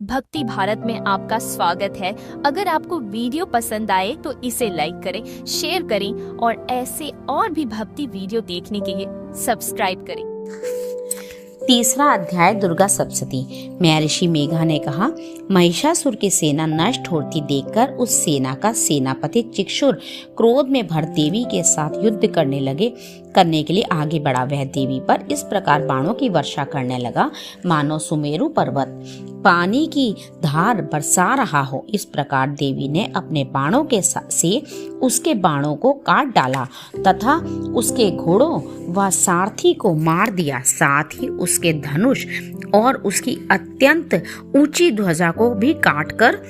भक्ति भारत में आपका स्वागत है। अगर आपको वीडियो पसंद आए तो इसे लाइक करें, शेयर करें और ऐसे और भी भक्ति वीडियो देखने के लिए सब्सक्राइब करें। तीसरा अध्याय दुर्गा सप्तशती। महर्षि मेघा ने कहा, महिषासुर की सेना नष्ट होती देखकर उस सेना का सेनापति चिक्षुर क्रोध में भर देवी के साथ युद्ध करने के लिए आगे बढ़ा। वह देवी पर इस प्रकार बाणों की वर्षा करने लगा मानो सुमेरु पर्वत पानी की धार बरसा रहा हो। इस प्रकार देवी ने अपने बाणों से उसके बाणों को काट डाला तथा उसके घोड़ों व सारथी को मार दिया। साथ ही उसके धनुष और उसकी अत्यंत ऊंची ध्वजा को भी काटकर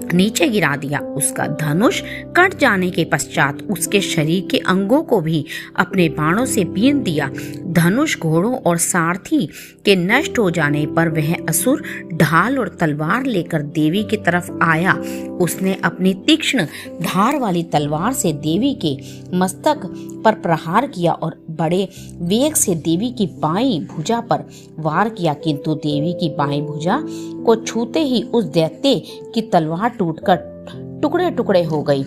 नीचे गिरा दिया। उसका धनुष कट जाने के पश्चात उसके शरीर के अंगों को भी अपने बाणों से बीन दिया। धनुष, घोड़ों और सारथी के नष्ट हो जाने पर वह असुर ढाल और तलवार लेकर देवी की तरफ आया। उसने अपनी तीक्ष्ण धार वाली तलवार से देवी के मस्तक पर प्रहार किया और बड़े वेग से देवी की बाईं भुजा पर वार किया, किंतु देवी की बाईं भुजा को छूते ही उस दैत्य की तलवार टूटकर टुकड़े टुकड़े हो गई।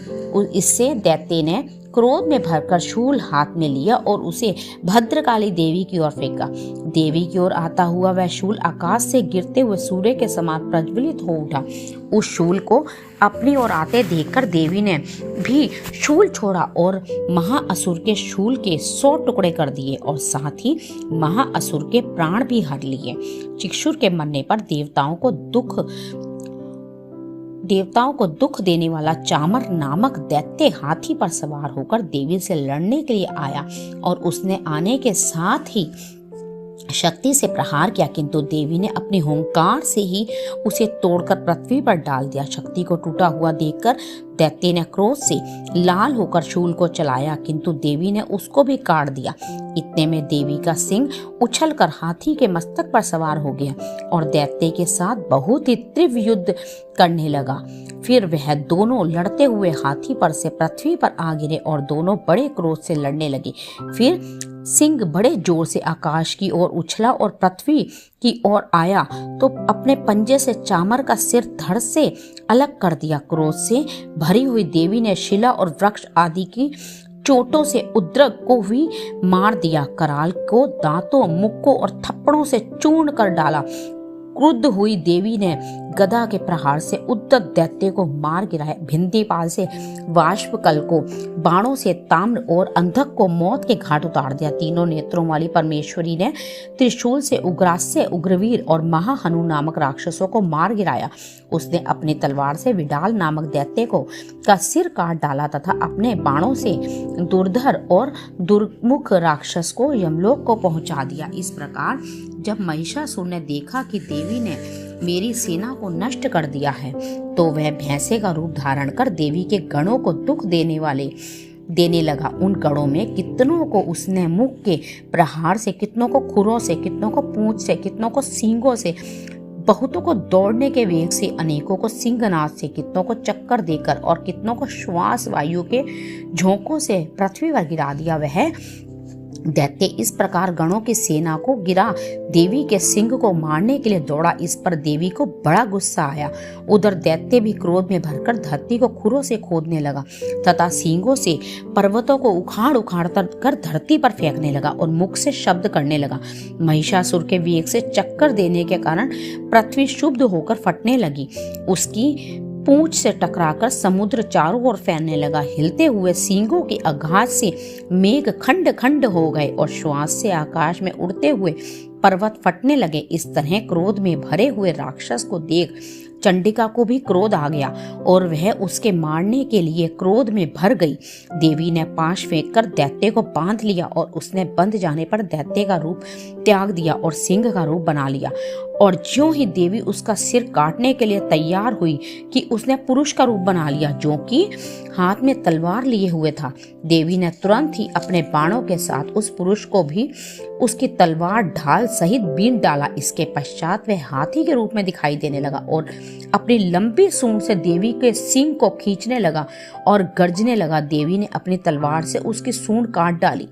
इससे दैत्य ने क्रोध में भरकर शूल हाथ में लिया और उसे भद्रकाली देवी की ओर फेंका। देवी की ओर आता हुआ वह शूल आकाश से गिरते हुए सूर्य के समान प्रज्वलित हो उठा। उस शूल को अपनी ओर आते देखकर देवी ने भी शूल छोड़ा और महाअसुर के शूल के 100 टुकड़े कर दिए और साथ ही महाअसुर के प्राण भी हर लिए। चिक्षुर के मरने पर देवताओं को दुख देने वाला चामर नामक दैत्य हाथी पर सवार होकर देवी से लड़ने के लिए आया और उसने आने के साथ ही शक्ति से प्रहार किया, किंतु देवी ने अपने हुंकार से ही उसे तोड़कर पृथ्वी पर डाल दिया। शक्ति को टूटा हुआ देखकर दैत्य ने क्रोध से लाल होकर शूल को चलाया, किंतु देवी ने उसको भी काट दिया। इतने में देवी का सिंह उछलकर हाथी के मस्तक पर सवार हो गया और दैत्य के साथ बहुत ही तीव्र युद्ध करने लगा। फिर वह दोनों लड़ते हुए हाथी पर से पृथ्वी पर आ गिरे और दोनों बड़े क्रोध से लड़ने लगे। फिर सिंह बड़े जोर से आकाश की ओर उछला और पृथ्वी की ओर आया तो अपने पंजे से चामर का सिर धड़ से अलग कर दिया। क्रोध से भरी हुई देवी ने शिला और वृक्ष आदि की चोटों से उद्रक को भी मार दिया। कराल को दांतों, मुक्कों और थप्पड़ों से चूर्ण कर डाला। क्रुद्ध हुई देवी ने गदा के प्रहार से उद्दत दैत्य को मार गिराया। भिंदीपाल से वाष्पकल को बाणों से ताम्र और अंधक को मौत के घाट उतार दिया। तीनों नेत्रों वाली परमेश्वरी ने त्रिशूल से उग्रास्य, उग्रवीर और महाहनु नामक राक्षसों को मार गिराया। उसने अपनी तलवार से विडाल नामक दैत्य का सिर काट डाला तथा अपने बाणों से दुर्धर और दुर्मुख राक्षस को यमलोक को पहुंचा दिया। इस प्रकार जब महिषासुर ने देखा कि देवी ने मेरी सेना को नष्ट कर दिया है तो वह भैंसे का रूप धारण कर देवी के गणों को दुख देने लगा। उन गणों में कितनों को उसने मुख के प्रहार से, कितनों को खुरों से, कितनों को पूंछ से, कितनों को सींगों से, बहुतों को दौड़ने के वेग से, अनेकों को सिंहनाद से, कितनों को चक्कर देकर और कितनों को श्वास वायु के झोंकों से पृथ्वी पर गिरा दिया। वह दैत्य इस प्रकार गणों की सेना को गिरा देवी के सिंह को मारने के लिए दौड़ा। इस पर देवी को बड़ा गुस्सा आया। उधर दैत्य भी क्रोध में भरकर धरती को खुरों से खोदने लगा तथा सींगों से पर्वतों को उखाड़ कर धरती पर फेंकने लगा और मुख से शब्द करने लगा। महिषासुर के वेग से चक्कर देने के कारण पृथ्वी क्षुब्ध होकर फटने लगी। उसकी पूंछ से टकराकर समुद्र चारों ओर फैलने लगा। हिलते हुए सींगों के आघात से मेघ खंड खंड हो गए और श्वास से आकाश में उड़ते हुए पर्वत फटने लगे। इस तरह क्रोध में भरे हुए राक्षस को देख चंडिका को भी क्रोध आ गया और वह उसके मारने के लिए क्रोध में भर गई। देवी ने पाश फेंककर दैत्य को बांध लिया और उसने बंध जाने पर दैत्य का रूप त्याग दिया और सिंह का रूप बना लिया। और ज्यों ही देवी उसका सिर काटने के लिए तैयार हुई कि उसने पुरुष का रूप बना लिया जो कि हाथ में तलवार लिए हुए था। देवी ने तुरंत ही अपने बाणों के साथ उस पुरुष को भी उसकी तलवार ढाल सहित बीन डाला। इसके पश्चात वह हाथी के रूप में दिखाई देने लगा और अपनी लंबी सूंड से देवी के सींग को खींचने लगा और गर्जने लगा। देवी ने अपनी तलवार से उसकी सूंड काट डाली।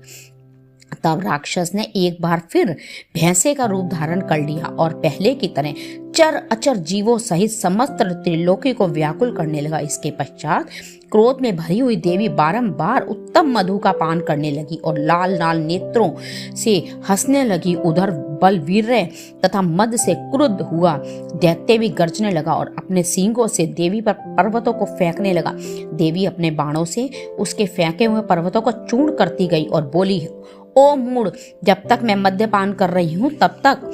तब राक्षस ने एक बार फिर भैंसे का रूप धारण कर लिया और पहले की तरह चर अचर जीवों सहित समस्त त्रिलोकी को व्याकुल करने लगा। इसके पश्चात क्रोध में भरी हुई देवी बारंबार उत्तम मधु का पान करने लगी और लाल लाल नेत्रों से हंसने लगी। उधर बलवीर्य तथा मद से क्रुद्ध हुआ दैत्य भी गरजने लगा और अपने सींगों से देवी पर पर्वतों को फेंकने लगा। देवी अपने बाणों से उसके फेंके हुए पर्वतों को चूर्ण करती गई और बोली, ओ मूढ़, जब तक मैं मद्यपान कर रही हूँ तब तक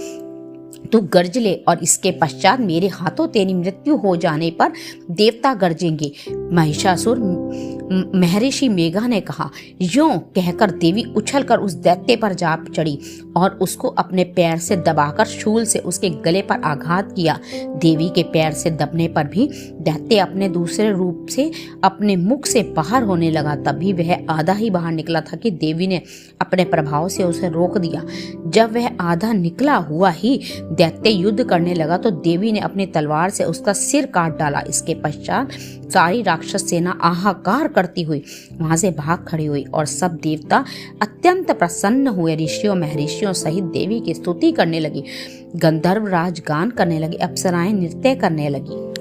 तू गरज ले और इसके पश्चात मेरे हाथों तेरी मृत्यु हो जाने पर देवता गरजेंगे। महिषासुर महर्षि मेघा ने कहा। यूं कहकर देवी उछलकर उस दैत्य पर जा चढ़ी और उसको अपने पैर से दबाकर शूल से उसके गले पर आघात किया। देवी के पैर से दबने पर भी दैत्य अपने दूसरे रूप से अपने मुख से बाहर होने लगा। तभी वह आधा ही बाहर निकला था कि देवी ने अपने प्रभाव से उसे रोक दिया। जब वह आधा निकला हुआ ही दैत्य युद्ध करने लगा तो देवी ने अपनी तलवार से उसका सिर काट डाला। इसके पश्चात सारी राक्षस सेना आहाकार करती हुई वहां से भाग खड़ी हुई और सब देवता अत्यंत प्रसन्न हुए। ऋषियों महर्षियों सहित देवी की स्तुति करने लगी। गंधर्व राज गान करने लगे, अप्सराएं नृत्य करने लगी।